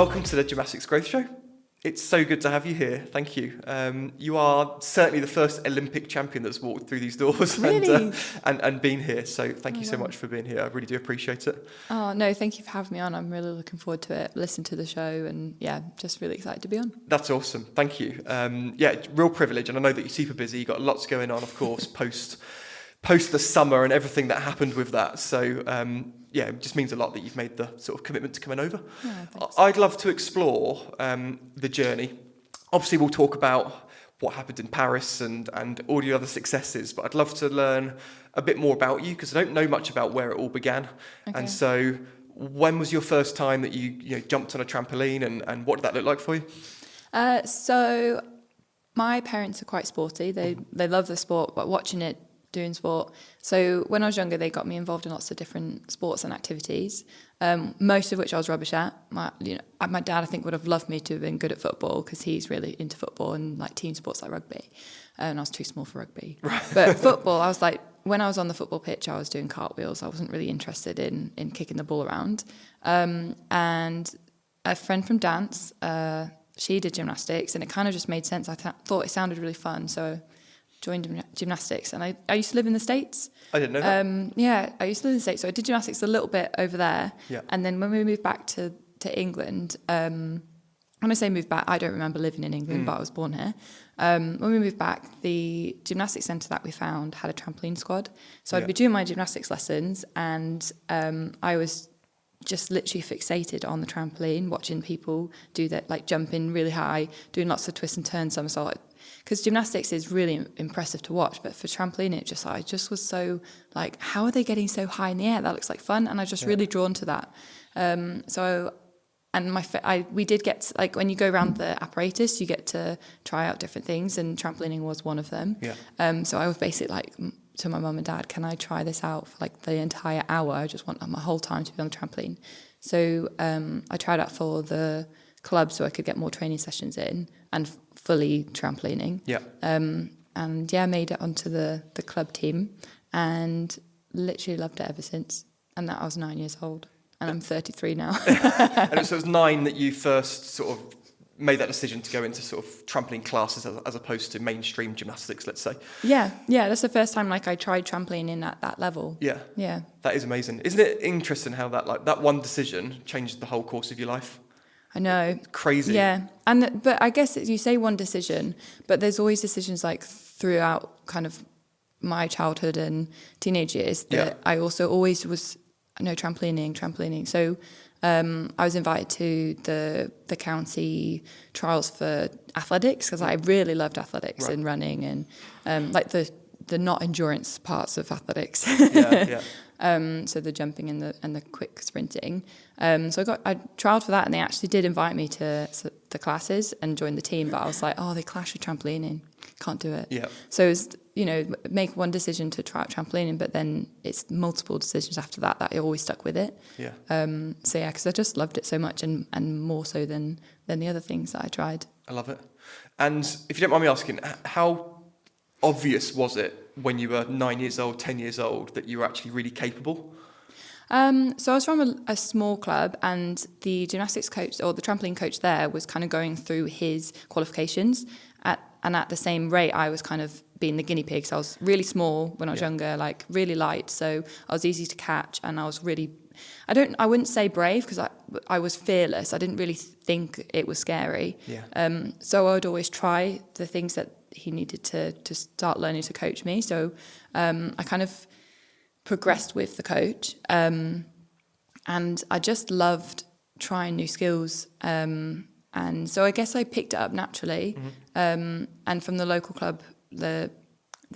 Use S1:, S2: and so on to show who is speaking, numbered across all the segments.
S1: welcome to the Gymnastics Growth Show. It's so good to have you here. Thank you. You are certainly the first Olympic champion that's walked through these doors
S2: Really?
S1: and been here. So thank you so much for being here. I really do appreciate it.
S2: Oh, no, thank you for having me on. I'm really looking forward to it. Listen to the show and just really excited to be on.
S1: That's awesome. Thank you. Real privilege. And I know that you're super busy. You've got lots going on, of course, post the summer and everything that happened with that. So it just means a lot that you've made the sort of commitment to coming over.
S2: Yeah,
S1: I'd love to explore the journey. Obviously, we'll talk about what happened in Paris and all your other successes, but I'd love to learn a bit more about you because I don't know much about where it all began.
S2: Okay.
S1: And so when was your first time that you jumped on a trampoline and what did that look like for you?
S2: So my parents are quite sporty. They love the sport, but watching it, doing sport. So when I was younger, they got me involved in lots of different sports and activities, most of which I was rubbish at. My dad, I think, would have loved me to have been good at football because he's really into football and like team sports like rugby. And I was too small for rugby. Right. But football, I was like, when I was on the football pitch, I was doing cartwheels. I wasn't really interested in kicking the ball around. And a friend from dance, she did gymnastics, and it kind of just made sense. I thought it sounded really fun, so joined gymnastics. And I used to live in the States.
S1: I didn't know that.
S2: I used to live in the States, so I did gymnastics a little bit over there.
S1: Yeah.
S2: And then when we moved back to England, when I say moved back, I don't remember living in England, but I was born here. When we moved back, the gymnastics centre that we found had a trampoline squad. So I'd be doing my gymnastics lessons, and I was just literally fixated on the trampoline, watching people do that, like jumping really high, doing lots of twists and turns, somersault. Because gymnastics is really impressive to watch, but for trampoline, I just was so like, how are they getting so high in the air? That looks like fun, and I was just really drawn to that. We did get, like, when you go around the apparatus, you get to try out different things, and trampolining was one of them. Yeah. So I was basically like to my mum and dad, can I try this out for like the entire hour? I just want my whole time to be on the trampoline. So I tried out for the club so I could get more training sessions in and fully trampolining. Yeah. Made it onto the club team and literally loved it ever since. And that I was 9 years old. And I'm 33 now.
S1: And so it was 9 that you first sort of made that decision to go into sort of trampoline classes as opposed to mainstream gymnastics, let's say.
S2: Yeah, that's the first time like I tried trampolining at that level. Yeah. That
S1: is amazing. Isn't it interesting how that one decision changed the whole course of your life?
S2: I know.
S1: Crazy.
S2: Yeah. But I guess you say one decision, but there's always decisions like throughout kind of my childhood and teenage years that I also always was trampolining. So I was invited to the county trials for athletics because I really loved athletics and running and like the not endurance parts of athletics. So the jumping and the quick sprinting. So I trialed for that, and they actually did invite me to the classes and join the team. But I was like, they clash with trampolining, can't do it. Yeah. So it was, make one decision to try out trampolining, but then it's multiple decisions after that I always stuck with it. Yeah. Because I just loved it so much, and more so than the other things that I tried.
S1: I love it. And if you don't mind me asking, how obvious was it when you were 9 years old, 10 years old, that you were actually really capable?
S2: So I was from a small club, and the gymnastics coach or the trampoline coach there was kind of going through his qualifications. At the same rate, I was kind of being the guinea pig. So I was really small when I was younger, like really light. So I was easy to catch, and I was really, I wouldn't say brave because I was fearless. I didn't really think it was scary. Yeah. So I would always try the things that he needed to start learning to coach me. So I kind of progressed with the coach, and I just loved trying new skills. And so I guess I picked it up naturally. Mm-hmm. And from the local club, the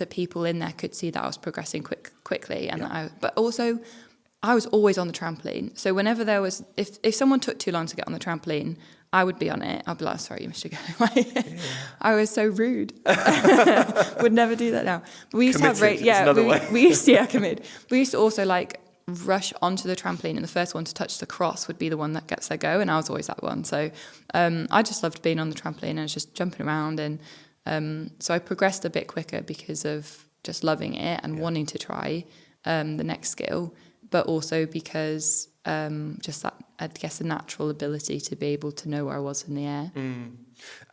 S2: people in there could see that I was progressing quickly. And but also I was always on the trampoline. So whenever there was, if someone took too long to get on the trampoline, I would be on it. I'd be like, sorry, you missed your go. I was so rude. Would never do that now. But we used
S1: committed
S2: to have we used to
S1: committed.
S2: We used to also like rush onto the trampoline, and the first one to touch the cross would be the one that gets their go, and I was always that one. So I just loved being on the trampoline and just jumping around, and so I progressed a bit quicker because of just loving it and wanting to try the next skill, but also because just that, I guess, a natural ability to be able to know where I was in the air.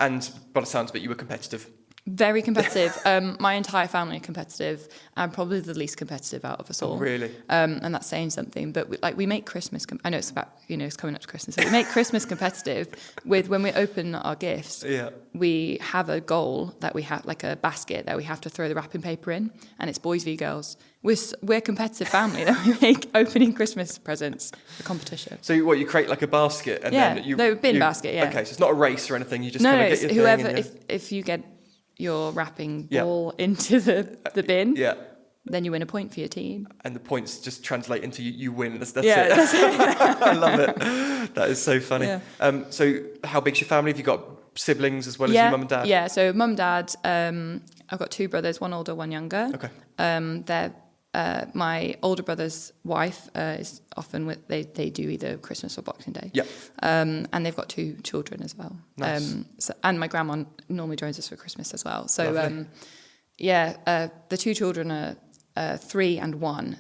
S1: And by the sounds of it, you were competitive.
S2: Very competitive. My entire family are competitive. I'm probably the least competitive out of us all.
S1: Oh, really?
S2: And that's saying something. But we make Christmas. I know it's about, it's coming up to Christmas. So we make Christmas competitive with when we open our gifts.
S1: Yeah.
S2: We have a goal that we have, like a basket that we have to throw the wrapping paper in, and it's boys v girls. We're a competitive family that we make opening Christmas presents a competition.
S1: So you create like a basket and then
S2: bin basket. Yeah.
S1: Okay, so it's not a race or anything. You just
S2: No,
S1: kind of get your
S2: whoever.
S1: thing. And
S2: If you get your wrapping ball into the bin, then you win a point for your team.
S1: And the points just translate into you win. That's it.
S2: That's it.
S1: I love it. That is so funny.
S2: Yeah.
S1: So how big's your family? Have you got siblings as well as your mum and dad?
S2: Yeah, so mum, dad, I've got 2 brothers, one older, one younger.
S1: Okay.
S2: They're my older brother's wife is often they do either Christmas or Boxing Day.
S1: Yeah.
S2: And they've got 2 children as well.
S1: Nice.
S2: And my grandma normally joins us for Christmas as well. So
S1: Lovely.
S2: the 2 children are 3 and 1.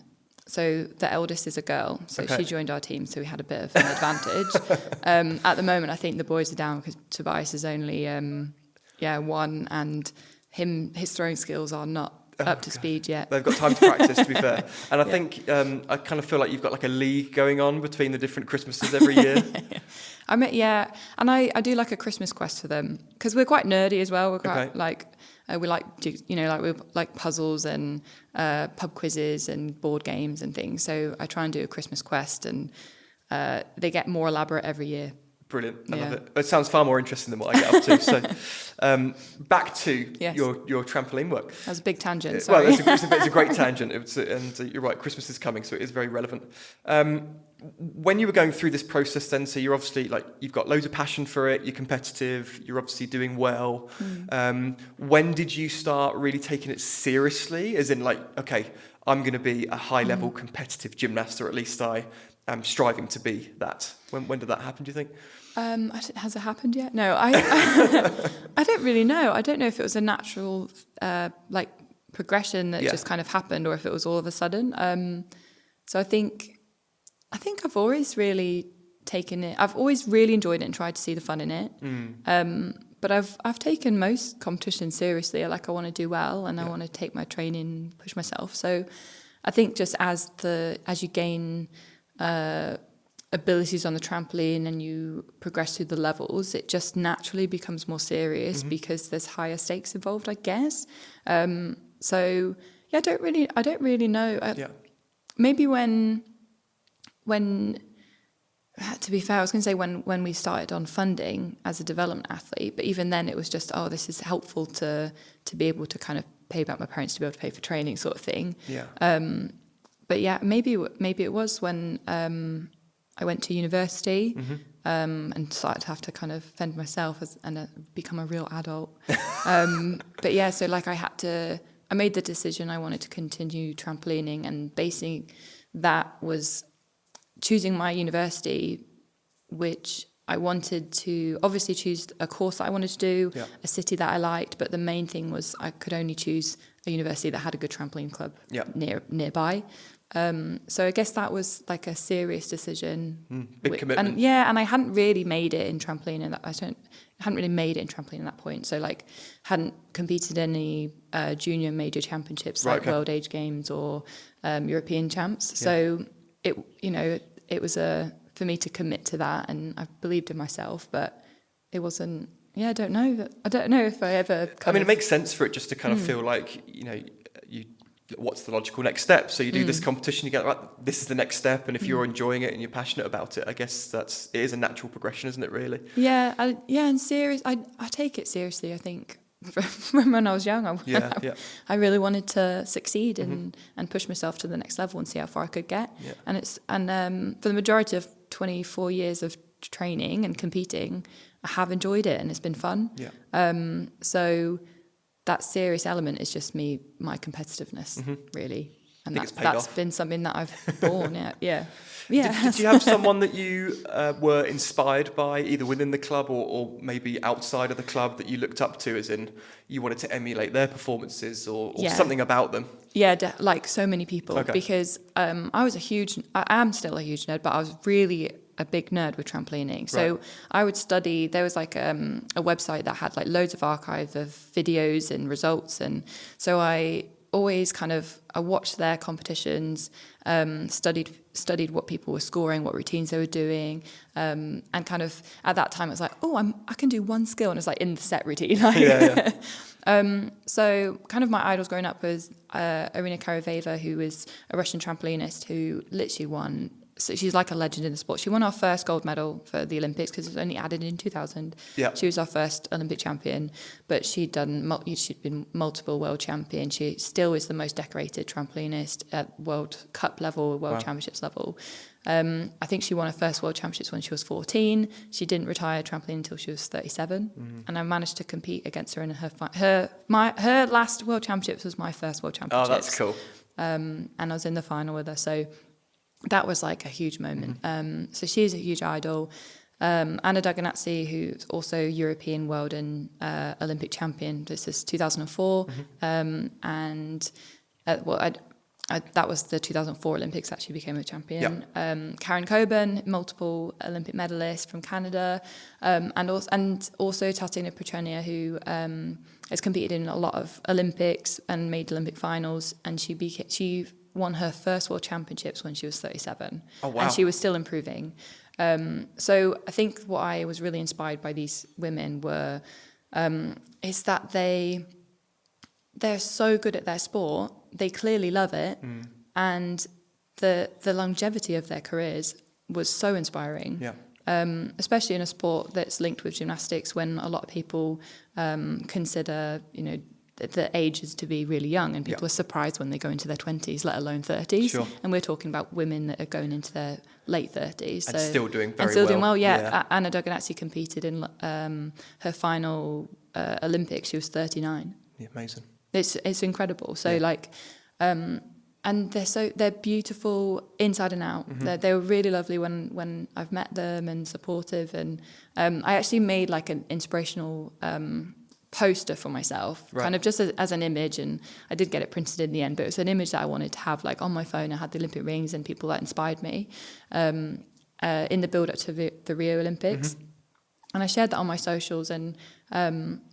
S2: So the eldest is a girl, so she joined our team, so we had a bit of an advantage. At the moment, I think the boys are down because Tobias is only 1, and his throwing skills are not up to speed yet.
S1: They've got time to practice, to be fair. And I think I kind of feel like you've got like a league going on between the different Christmases every year.
S2: And I do like a Christmas quest for them because we're quite nerdy as well. We're quite we like puzzles and pub quizzes and board games and things. So I try and do a Christmas quest, and they get more elaborate every year.
S1: Brilliant. I love it. It sounds far more interesting than what I get up to. So back to your trampoline work.
S2: That was a big tangent, sorry.
S1: Well, it's a great tangent. And you're right, Christmas is coming, so it is very relevant. When you were going through this process then, so you're obviously you've got loads of passion for it, you're competitive, you're obviously doing well. When did you start really taking it seriously? As in okay, I'm going to be a high-level competitive gymnast, or at least I am striving to be that. When did that happen, do you think?
S2: Has it happened yet? No, I don't really know. I don't know if it was a natural progression that just kind of happened, or if it was all of a sudden. So I think I've always really taken it. I've always really enjoyed it and tried to see the fun in it. But I've taken most competitions seriously. I want to do well, and I want to take my training, push myself. So I think just as you gain abilities on the trampoline and you progress through the levels, it just naturally becomes more serious because there's higher stakes involved, I guess. So I don't really know. Maybe when to be fair, I was going to say when we started on funding as a development athlete, but even then it was just, this is helpful to be able to kind of pay back my parents to be able to pay for training, sort of thing. But maybe it was when I went to university and started to have to kind of fend myself and become a real adult. But so I made the decision I wanted to continue trampolining, and basing that was choosing my university, which I wanted to obviously choose a course that I wanted to do, a city that I liked, but the main thing was I could only choose a university that had a good trampoline club nearby. So I guess that was like a serious decision.
S1: Big commitment.
S2: And I hadn't really made it in trampoline, and I hadn't really made it in trampoline at that point. So hadn't competed in any junior major championships World Age Games or European Champs. So it was for me to commit to that, and I believed in myself, but it wasn't. I don't know if I ever.
S1: It makes sense for it just to kind of feel like what's the logical next step? So you do this competition, you get this is the next step, and if you're enjoying it and you're passionate about it, I guess it is a natural progression, isn't it? Really?
S2: And serious. I take it seriously. I think from when I was young, I really wanted to succeed and push myself to the next level and see how far I could get. And for the majority of 24 years of training and competing, I have enjoyed it and it's been fun. So that serious element is just my competitiveness, really. And
S1: think it's paid
S2: that's
S1: off.
S2: been something that I've borne. Yeah.
S1: Did you have someone that you were inspired by, either within the club or maybe outside of the club, that you looked up to, as in you wanted to emulate their performances or something about them?
S2: Yeah, like so many people.
S1: Okay.
S2: Because I am still a huge nerd, but I was really a big nerd with trampolining. So
S1: Right.
S2: I would study, there was like a website that had like loads of archive of videos and results. And so I always I watched their competitions, studied what people were scoring, what routines they were doing, and kind of at that time it was like, I can do one skill, and it's like in the set routine. So kind of my idols growing up was Irina Karaveva, who was a Russian trampolinist who literally won. So she's like a legend in the sport. She won our first gold medal for the Olympics because it was only added in 2000.
S1: Yeah.
S2: She was our first Olympic champion, but she'd been multiple world champion. She still is the most decorated trampolinist at World Cup level, World Championships level. I think she won her first World Championships when she was 14. She didn't retire trampoline until she was 37, and I managed to compete against her in her last World Championships was my first World Championships.
S1: Oh, that's cool.
S2: And I was in the final with her, so that was like a huge moment. So she's a huge idol. Anna Doganatsi, who's also European world and Olympic champion. This is 2004. That was the 2004 Olympics that she became a champion. Karen Coburn, multiple Olympic medalist from Canada. And also Tatiana Petrenia, who has competed in a lot of Olympics and made Olympic finals. And she won her first World Championships when she was 37.
S1: Oh, wow.
S2: And she was still improving. So I think what I was really inspired by these women is that they're so good at their sport. They clearly love it. And the longevity of their careers was so inspiring. Yeah. Especially in a sport that's linked with gymnastics, when a lot of people consider, the ages to be really young, and people are surprised when they go into their 20s, let alone 30s.
S1: Sure.
S2: And we're talking about women that are going into their late 30s.
S1: And still doing very
S2: doing
S1: well.
S2: well, yeah. Anna Doganatsi competed in her final Olympics. She was 39.
S1: Yeah, amazing.
S2: It's incredible. So and they're beautiful inside and out. They were really lovely when I've met them, and supportive. And I actually made like an inspirational poster for myself, kind of just as an image, and I did get it printed in the end, but it was an image that I wanted to have like on my phone. I had the Olympic rings and people that inspired me in the build up to the Rio Olympics. And I shared that on my socials, and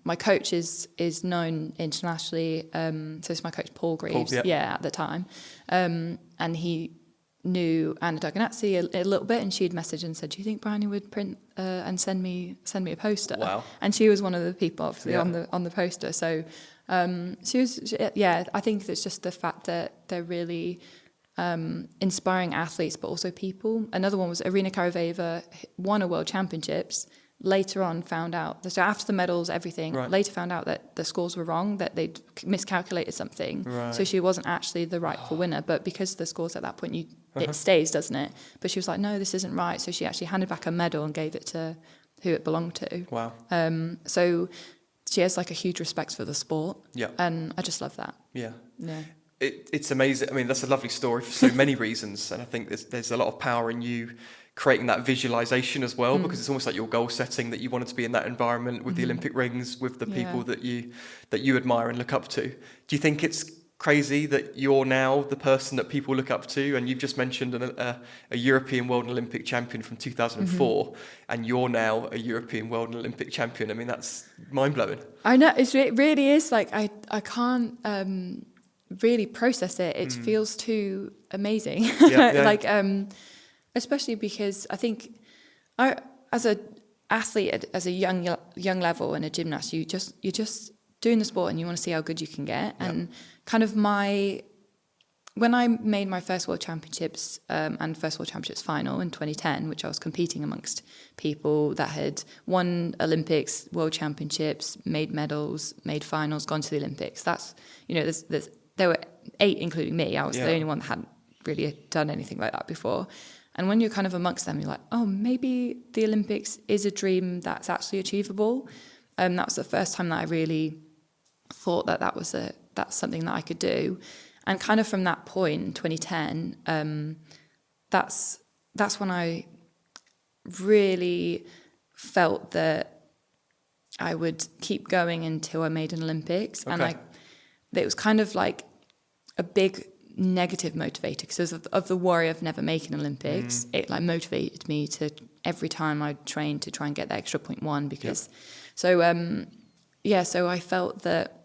S2: my coach is known internationally. So it's my coach, Paul Greaves, at the time. And he knew Anna Doganatsi a little bit, and she'd messaged and said, "Do you think Bryony would print and send me a poster?"
S1: Wow!
S2: And she was one of the people, obviously, on the poster. So she was, I think it's just the fact that they're really inspiring athletes, but also people. Another one was Irina Karaveva, won a World Championships. Later on found out, so after the medals, everything, later found out that the scores were wrong, that they'd miscalculated something. So she wasn't actually the rightful winner, but because the scores at that point, it stays, doesn't it? But she was like, no, this isn't right. So she actually handed back a medal and gave it to who it belonged to.
S1: Wow.
S2: So she has like a huge respect for the sport. Yeah. And I just love that.
S1: Yeah.
S2: Yeah.
S1: It's amazing. I mean, that's a lovely story for so many reasons. And I think there's a lot of power in you creating that visualization as well, because it's almost like your goal setting, that you wanted to be in that environment with the Olympic rings, with the people that you admire and look up to. Do you think it's crazy that you're now the person that people look up to? And you've just mentioned a European World and Olympic champion from 2004, and you're now a European World and Olympic champion. I mean, that's mind-blowing.
S2: I know, it really is. Like, I can't really process it. It feels too amazing. Like, especially because I think as an athlete, as a young level and a gymnast, you're just doing the sport and you want to see how good you can get. And kind of when I made my first World Championships and first World Championships final in 2010, which I was competing amongst people that had won Olympics, World Championships, made medals, made finals, gone to the Olympics. That's, there were 8, including me. I was the only one that hadn't really done anything like that before. And when you're kind of amongst them, you're like, oh, maybe the Olympics is a dream that's actually achievable. That was the first time that I really thought that's something that I could do. And kind of from that point in 2010, that's when I really felt that I would keep going until I made an Olympics.
S1: Okay.
S2: And it was kind of like a big negative motivator because of the worry of never making Olympics. It like motivated me to every time I trained to try and get the extra 0.1 because so I felt that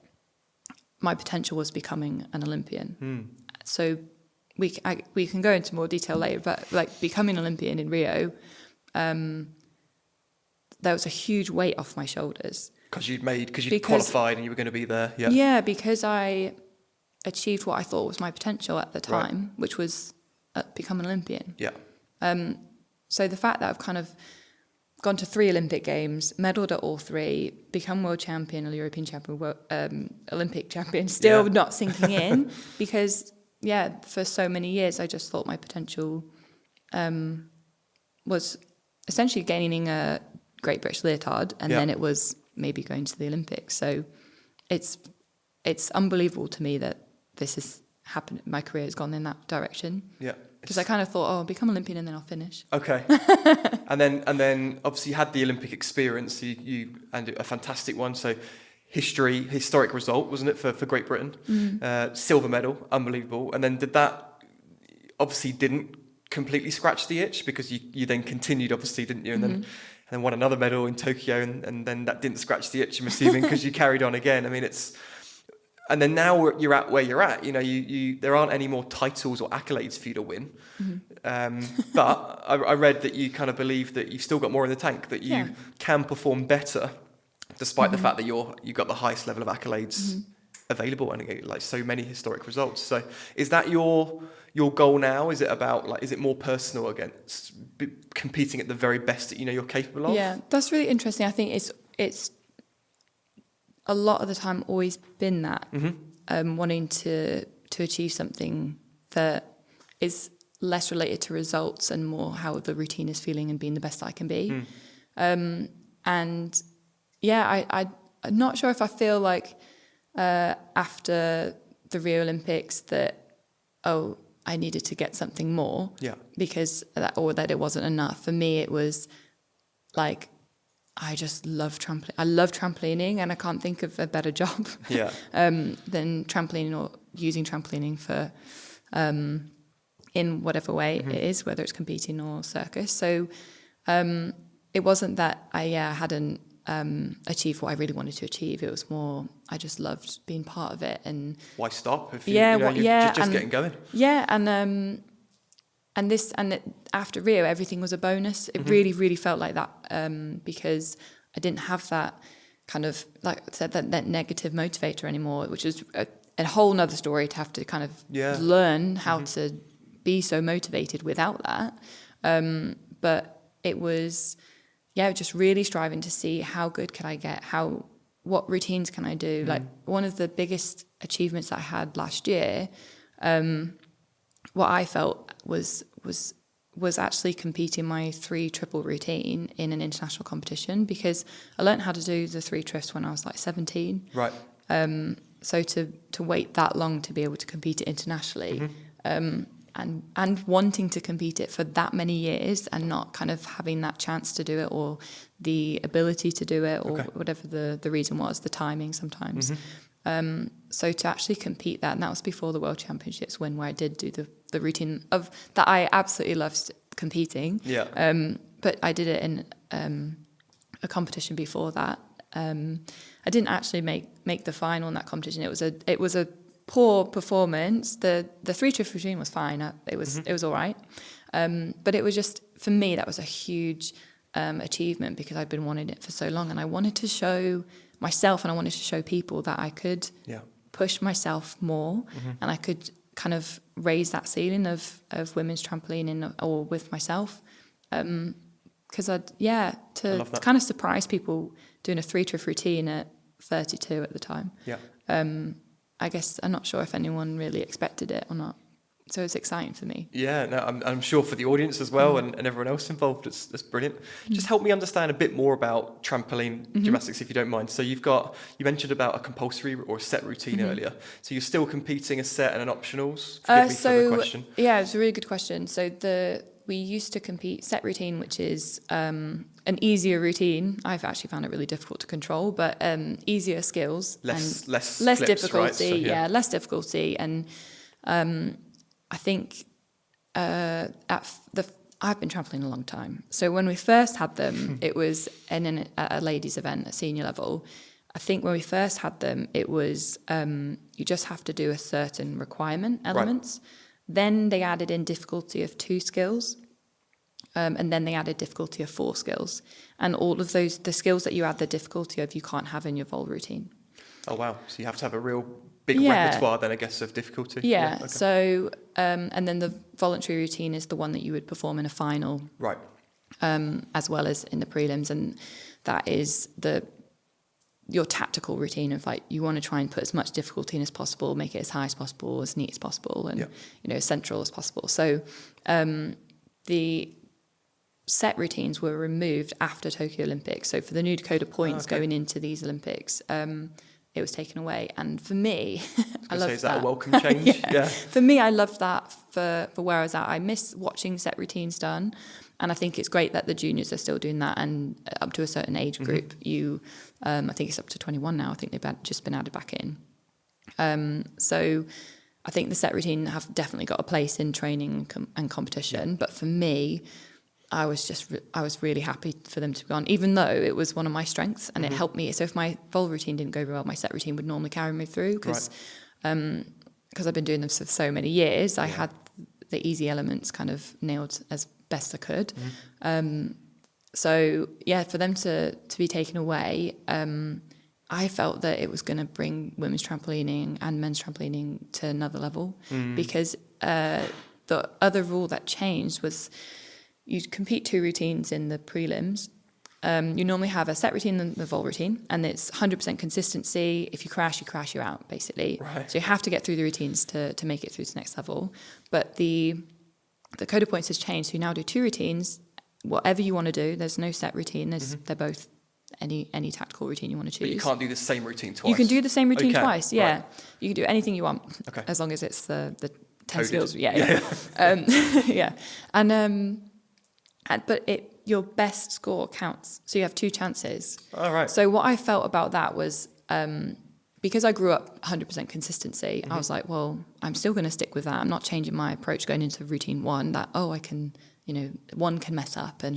S2: my potential was becoming an Olympian. So we can go into more detail later, but like becoming an Olympian in Rio, there was a huge weight off my shoulders. Because
S1: you'd qualified and you were going to be there. Yeah.
S2: Yeah, because I achieved what I thought was my potential at the time, which was become an Olympian.
S1: Yeah.
S2: So the fact that I've kind of gone to 3 Olympic Games, medalled at all 3, become world champion, a European champion, Olympic champion, still not sinking in because, for so many years I just thought my potential was essentially gaining a Great British Leotard and then it was maybe going to the Olympics. So it's unbelievable to me that this has happened. My career has gone in that direction. Yeah. Because I kind of thought, I'll become Olympian and then I'll finish.
S1: Okay. and then obviously you had the Olympic experience, you and a fantastic one. So historic result, wasn't it, for Great Britain? Silver medal, unbelievable. And then that obviously didn't completely scratch the itch because you then continued, obviously, didn't you? And then won another medal in Tokyo and then that didn't scratch the itch, I'm assuming, because you carried on again. I mean, and then now you're at where you're at. You know, there aren't any more titles or accolades for you to win. But I read that you kind of believe that you've still got more in the tank, that you can perform better, despite the fact that you've got the highest level of accolades available and like so many historic results. So is that your goal now? Is it about is it more personal against competing at the very best that you know you're capable of?
S2: Yeah, that's really interesting. I think it's a lot of the time always been that wanting to achieve something that is less related to results and more how the routine is feeling and being the best I can be. I'm not sure if I feel like after the Rio Olympics that I needed to get something more because that it wasn't enough. For me it was like I just love trampoline. I love trampolining, and I can't think of a better job than trampolining or using trampolining for in whatever way it is, whether it's competing or circus. So it wasn't that I hadn't achieved what I really wanted to achieve. It was more I just loved being part of it. And
S1: why stop if you're just getting going?
S2: Yeah, and after Rio, everything was a bonus. It really, really felt like that because I didn't have that kind of, like I said, that negative motivator anymore, which is a whole nother story to have to kind of learn how to be so motivated without that. But it was, just really striving to see how good can I get, what routines can I do. Like one of the biggest achievements that I had last year, what I felt was actually competing my 3 triple routine in an international competition because I learned how to do the 3 trifts when I was like 17.
S1: Right.
S2: So to wait that long to be able to compete it internationally, and wanting to compete it for that many years and not kind of having that chance to do it or the ability to do it or whatever the reason was, the timing sometimes. So to actually compete that, and that was before the World Championships where I did do the routine of that I absolutely loved competing. But I did it in a competition before that. I didn't actually make the final in that competition. It was a poor performance. The 3 triff routine was fine. It was all right. But it was just, for me, that was a huge achievement because I'd been wanting it for so long, and I wanted to show myself and I wanted to show people that I could push myself more and I could kind of raise that ceiling of women's trampoline or with myself. Because to kind of surprise people doing a 3 triff routine at 32 at the time. I guess I'm not sure if anyone really expected it or not. So it's exciting for me.
S1: Yeah, no, I'm sure for the audience as well, and everyone else involved, it's brilliant. Just help me understand a bit more about trampoline gymnastics, if you don't mind. So you mentioned about a compulsory or a set routine earlier. So you're still competing a set and an optionals? Forgive me for the question.
S2: Yeah, it's a really good question. So we used to compete set routine, which is an easier routine. I've actually found it really difficult to control, but easier skills,
S1: less
S2: less
S1: flips,
S2: difficulty.
S1: right? So,
S2: yeah, less difficulty, and I think I've been trampoline a long time. So when we first had them, it was at a ladies' event at senior level. I think when we first had them, it was you just have to do a certain requirement elements. Right. Then they added in difficulty of 2 skills, and then they added difficulty of 4 skills. And all of the skills that you add the difficulty of, you can't have in your vol routine.
S1: Oh, wow. So you have to have a real big repertoire then, I guess, of difficulty.
S2: Yeah.
S1: Okay.
S2: So, and then the voluntary routine is the one that you would perform in a final.
S1: Right.
S2: As well as in the prelims. And that is your tactical routine of like, you want to try and put as much difficulty in as possible, make it as high as possible, as neat as possible, and, as central as possible. So, the set routines were removed after Tokyo Olympics. So for the new Dakota points going into these Olympics, it was taken away. And for me, I love that.
S1: Is that a welcome change? Yeah.
S2: For me, I loved that for where I was at. I miss watching set routines done. And I think it's great that the juniors are still doing that. And up to a certain age group, I think it's up to 21 now. I think they've just been added back in. So I think the set routine have definitely got a place in training and competition. Yeah. But for me, I was really happy for them to be on, even though it was one of my strengths and it helped me. So if my vol routine didn't go well, my set routine would normally carry me through because I've been doing them for so many years. I had the easy elements kind of nailed as best I could. So yeah, for them to be taken away, I felt that it was going to bring women's trampolining and men's trampolining to another level because the other rule that changed was you compete 2 routines in the prelims. You normally have a set routine and the vol routine, and it's 100% consistency. If you crash, you're out, basically. Right. So you have to get through the routines to make it through to the next level. But the Coda points has changed. So you now do 2 routines, whatever you want to do. There's no set routine. They're both any tactical routine you want to choose.
S1: But you can't do the same routine twice.
S2: You can do the same routine twice, yeah.
S1: Right.
S2: You can do anything you want, as long as it's the 10 skills. Yeah. Yeah. But your best score counts. So you have 2 chances. All right. So what I felt about that was, because I grew up 100% consistency, I was like, well, I'm still going to stick with that. I'm not changing my approach going into routine 1 that, I can, one can mess up. And,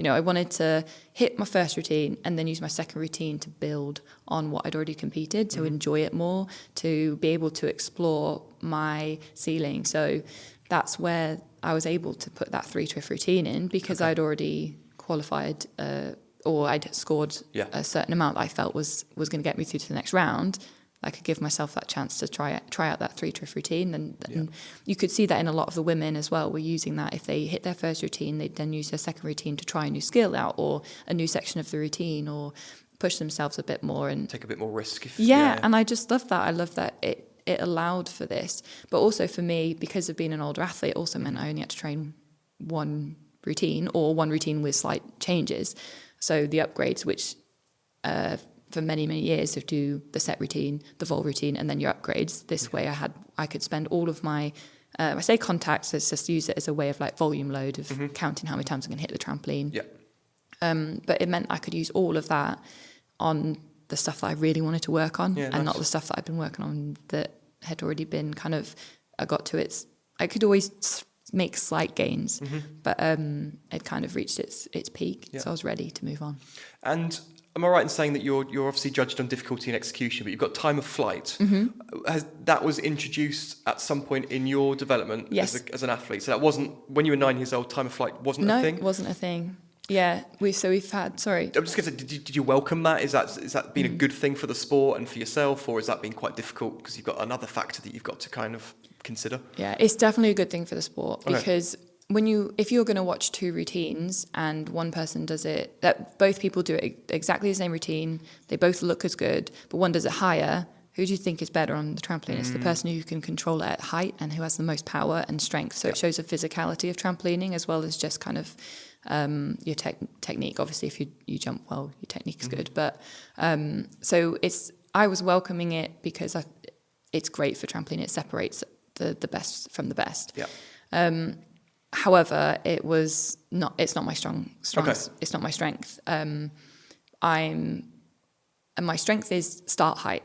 S2: I wanted to hit my first routine and then use my second routine to build on what I'd already competed, to enjoy it more, to be able to explore my ceiling. So that's where I was able to put that 3 triff routine in because I'd already qualified or I'd scored a certain amount that I felt was going to get me through to the next round. I could give myself that chance to try out that 3 triff routine. And you could see that in a lot of the women as well. We're using that. If they hit their first routine, they'd then use their second routine to try a new skill out or a new section of the routine or push themselves a bit more. And
S1: take a bit more risk.
S2: And I just love that. I love that it allowed for this. But also for me, because of being an older athlete, it also meant I only had to train 1 routine or 1 routine with slight changes. So the upgrades, which for many, many years, to do the set routine, the vol routine, and then your upgrades. This way I could spend all of my, I say contacts, let's just use it as a way of like volume load of counting how many times I'm going to hit the trampoline. Yeah. But it meant I could use all of that on the stuff that I really wanted to work on not the stuff that I've been working on that had already been kind of, I could always make slight gains, but it kind of reached its peak. So I was ready to move on.
S1: And am I right in saying that you're obviously judged on difficulty and execution, but you've got time of flight? That was introduced at some point in your development as an athlete? So that wasn't, when you were 9 years old, time of flight wasn't a thing?
S2: No, it wasn't a thing. Yeah, we've had. Sorry,
S1: I'm just going to say, did you welcome that? Is that been a good thing for the sport and for yourself, or has that been quite difficult because you've got another factor that you've got to kind of consider?
S2: Yeah, it's definitely a good thing for the sport because if you're going to watch 2 routines and one person does it, that both people do it exactly the same routine, they both look as good, but one does it higher, who do you think is better on the trampoline? It's the person who can control it at height and who has the most power and strength. So it shows the physicality of trampolining as well as just kind of your technique. Obviously, if you jump well, your technique is good. But so I was welcoming it because it's great for trampoline. It separates the best from the best.
S1: Yeah.
S2: However, it's not my strong.
S1: Okay.
S2: It's not my strength. And my strength is start height.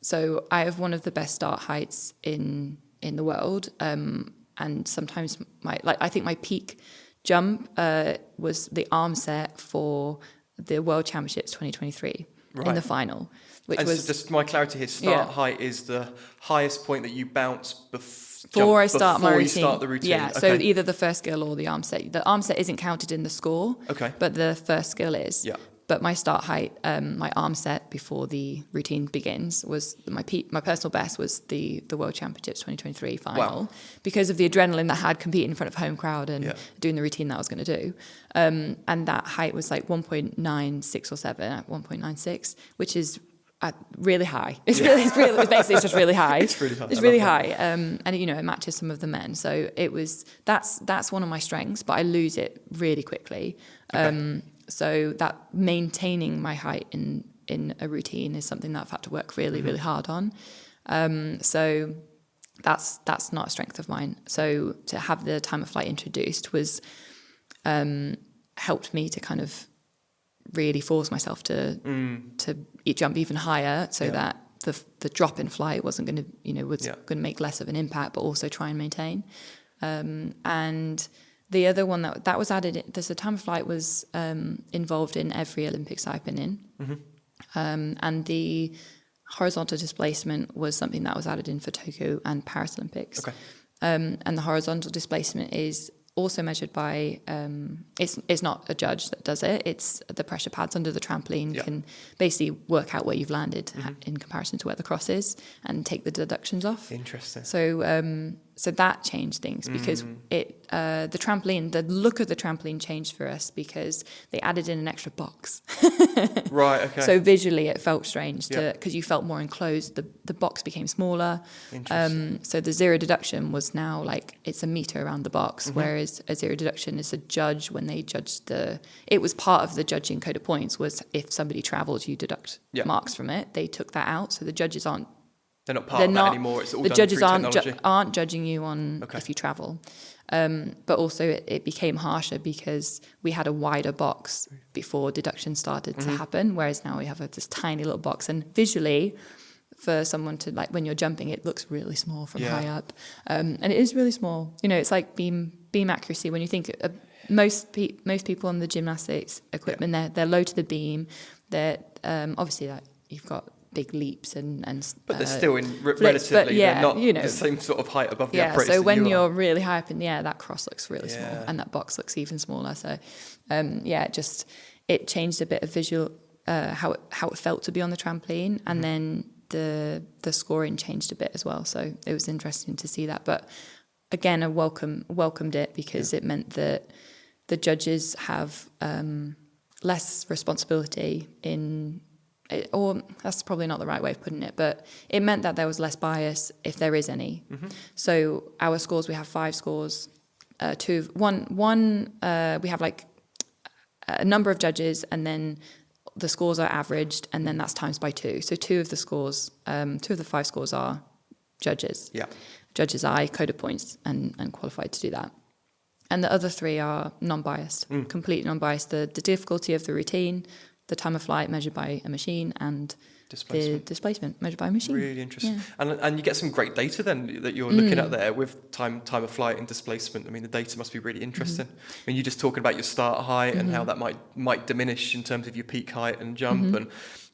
S2: So I have one of the best start heights in the world. And sometimes I think my peak jump was the arm set for the World Championships 2023 in the final, which
S1: and
S2: was
S1: so just my clarity here. Start height is the highest point that you bounce
S2: before I start my routine.
S1: You start the routine.
S2: Yeah,
S1: okay.
S2: so either the first skill or the arm set. The arm set isn't counted in the score.
S1: Okay.
S2: But the first skill is.
S1: Yeah.
S2: But my start height, my arm set before the routine begins was my personal best was the World Championships 2023 final.
S1: Wow.
S2: Because of the adrenaline that I had competing in front of a home crowd and doing the routine that I was going to do. And that height was like 1.96 or 7 at 1.96, which is really high. It's basically just really high.
S1: It's really high.
S2: It's really high. And it matches some of the men. So that's one of my strengths, but I lose it really quickly.
S1: Okay.
S2: So that maintaining my height in a routine is something that I've had to work really, really hard on. So that's not a strength of mine. So to have the time of flight introduced was helped me to kind of really force myself to jump even higher, so that the drop in flight wasn't going to going to make less of an impact, but also try and maintain. And the other one that was added, the time of flight was involved in every Olympics I've been in. And the horizontal displacement was something that was added in for Tokyo and Paris Olympics.
S1: Okay.
S2: And the horizontal displacement is also measured by, it's not a judge that does it, it's the pressure pads under the trampoline can basically work out where you've landed in comparison to where the cross is and take the deductions off.
S1: Interesting.
S2: So that changed things because the trampoline, the look of the trampoline changed for us because they added in an extra box.
S1: Right, okay.
S2: So visually it felt strange because you felt more enclosed. The box became smaller.
S1: Interesting.
S2: So the zero deduction was now like it's a meter around the box, whereas a zero deduction is a judge when they judge it was part of the judging code of points was if somebody travels, you deduct marks from it. They took that out. So the judges
S1: They're not part of that anymore. It's all
S2: the
S1: done
S2: judges
S1: through technology.
S2: aren't judging you on if you travel. But also it became harsher because we had a wider box before deduction started to happen, whereas now we have this tiny little box. And visually, for someone to when you're jumping, it looks really small from high up, and it is really small. It's like beam accuracy. When you think most people on the gymnastics equipment, they're low to the beam. They're obviously you've got big leaps and
S1: but they're still in
S2: flips,
S1: relatively, they're not
S2: the
S1: same sort of height above the uprights.
S2: So when you're really high up in the air, that cross looks really small and that box looks even smaller. So it changed a bit of visual how it felt to be on the trampoline, and then the scoring changed a bit as well. So it was interesting to see that. But again, I welcomed it because it meant that the judges have less responsibility or that's probably not the right way of putting it, but it meant that there was less bias if there is any. So our scores, we have 5 scores. We have a number of judges, and then the scores are averaged, and then that's times by 2. So 2 of the 5 scores are judges. Yeah. Judges' eye, code of points, and qualified to do that. And the other 3 are non-biased, completely non-biased. The difficulty of the routine, the time of flight measured by a machine, and the displacement measured by a machine.
S1: Really interesting. Yeah. And you get some great data then that you're looking at there with time of flight and displacement. I mean, the data must be really interesting. I mean, you're just talking about your start height and how that might diminish in terms of your peak height and jump. And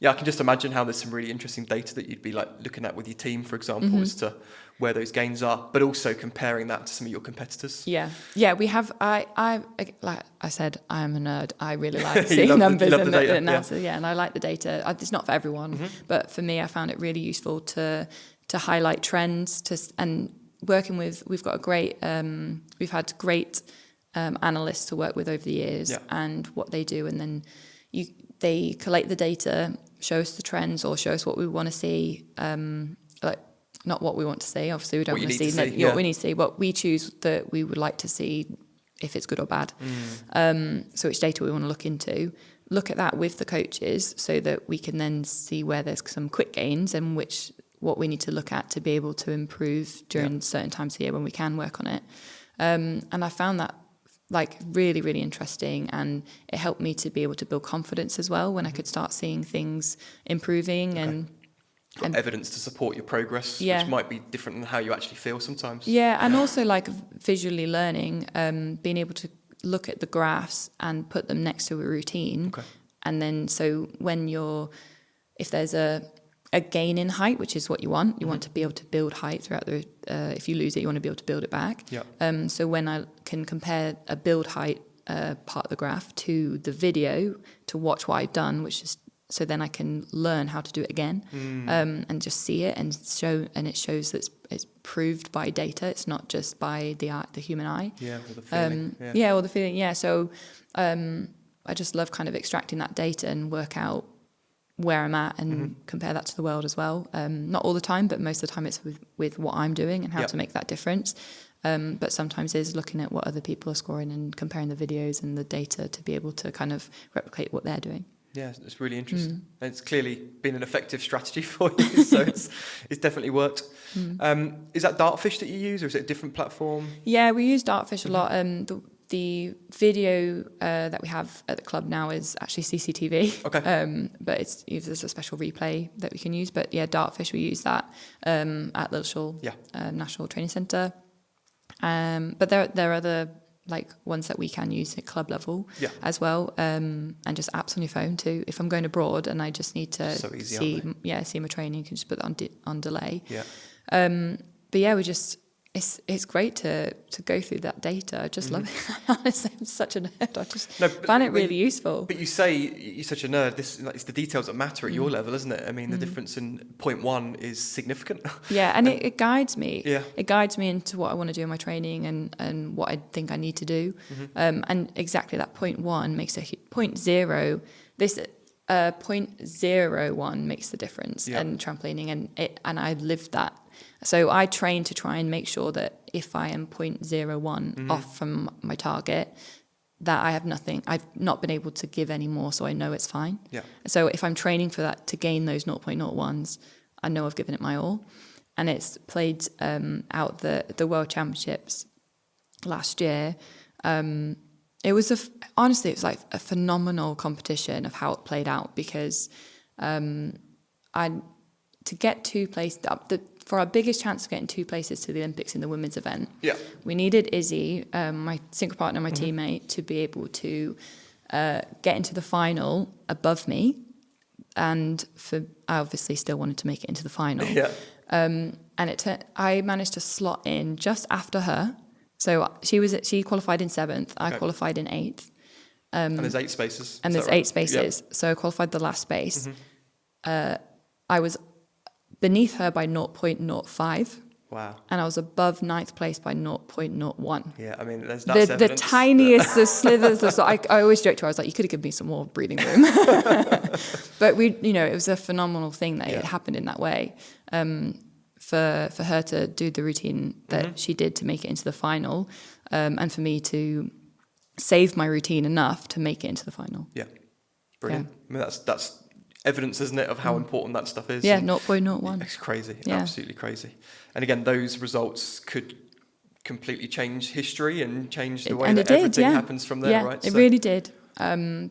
S1: I can just imagine how there's some really interesting data that you'd be looking at with your team, for example, as to where those gains are, but also comparing that to some of your competitors.
S2: Yeah, we have. I like I said, I am a nerd. I really like seeing numbers and the analysis. And I like the data. It's not for everyone, but for me, I found it really useful to highlight trends. And working with, we've had great analysts to work with over the years, and what they do, and then they collate the data show us the trends or show us what we want to see. Like, not what we want to see. Obviously, we don't want to see what we need to see. What we choose that we would like to see, if it's good or bad. So which data we want to look into. Look at that with the coaches so that we can then see where there's some quick gains and what we need to look at to be able to improve during certain times of the year when we can work on it. And I found that like really, really interesting, and it helped me to be able to build confidence as well when I could start seeing things improving and
S1: evidence to support your progress, which might be different than how you actually feel sometimes.
S2: Yeah, and also like visually learning, being able to look at the graphs and put them next to a routine. And then so when if there's a gain in height, which is what you want to be able to build height throughout if you lose it, you want to be able to build it back. So when I can compare a build height part of the graph to the video to watch what I've done, so then I can learn how to do it again, and just see it and it shows that it's proved by data. It's not just by the human eye.
S1: Yeah, or the feeling.
S2: Or the feeling. Yeah. So I just love kind of extracting that data and work out where I'm at and compare that to the world as well. Not all the time, but most of the time it's with what I'm doing and how to make that difference. But sometimes it's looking at what other people are scoring and comparing the videos and the data to be able to kind of replicate what they're doing.
S1: Yeah, it's really interesting. And it's clearly been an effective strategy for you, so it's definitely worked. Is that Dartfish that you use, or is it a different platform?
S2: Yeah, we use Dartfish a lot. The video that we have at the club now is actually CCTV. But there's a special replay that we can use. But yeah, Dartfish, we use that at Lilleshall National Training Centre. But there are other like ones that we can use at club level as well, and just apps on your phone too. If I'm going abroad and I just need to see my training, you can just put that on delay. But yeah, it's great to go through that data. I just love it. Honestly, I'm such a nerd. I just find it really useful.
S1: But you say you're such a nerd. It's the details that matter at your level, isn't it? I mean, the difference in 0.1 is significant.
S2: Yeah, and it guides me.
S1: Yeah.
S2: It guides me into what I want to do in my training and what I think I need to do. And exactly that 0.1 makes a 0.0. This 0.01 makes the difference in trampolining, and I lived that. So I train to try and make sure that if I am 0.01 off from my target, that I have nothing. I've not been able to give any more, so I know it's fine. So if I'm training for that to gain those 0.01s, I know I've given it my all. And it's played out the World Championships last year. It was honestly, it was like a phenomenal competition of how it played out, because to get two places for our biggest chance of getting two places to the Olympics in the women's event, we needed Izzy, my synchro partner, my teammate, to be able to get into the final above me, and I obviously still wanted to make it into the final. And I managed to slot in just after her. So she qualified in 7th, I qualified in 8th.
S1: And there's 8 spaces.
S2: And there's 8 spaces. So I qualified the last space. I was beneath her by 0.05.
S1: Wow.
S2: And I was above 9th place by 0.01.
S1: Yeah, I mean, that's
S2: the tiniest of slithers. So I always joked to her, I was like, you could have given me some more breathing room. But it was a phenomenal thing that it happened in that way. For her to do the routine that she did to make it into the final, and for me to save my routine enough to make it into the final.
S1: Yeah, brilliant. I mean, that's evidence, isn't it, of how important that stuff is?
S2: Yeah, 0.01.
S1: It's crazy, absolutely crazy. And again, those results could completely change history and change the way that everything happens from there, right?
S2: It really did.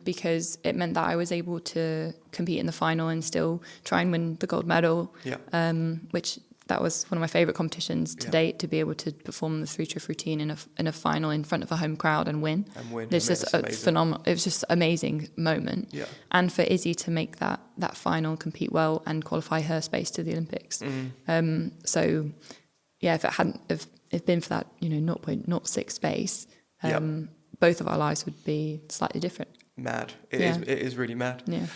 S2: Because it meant that I was able to compete in the final and still try and win the gold medal, which that was one of my favourite competitions to date, to be able to perform the 3-triff routine in a final in front of a home crowd and win. It's just a phenomenal. It was just an amazing moment. And for Izzy to make that final, compete well, and qualify her space to the Olympics. So yeah, if it been for that 0.06 space, both of our lives would be slightly different.
S1: Mad. It is really mad.
S2: Yeah.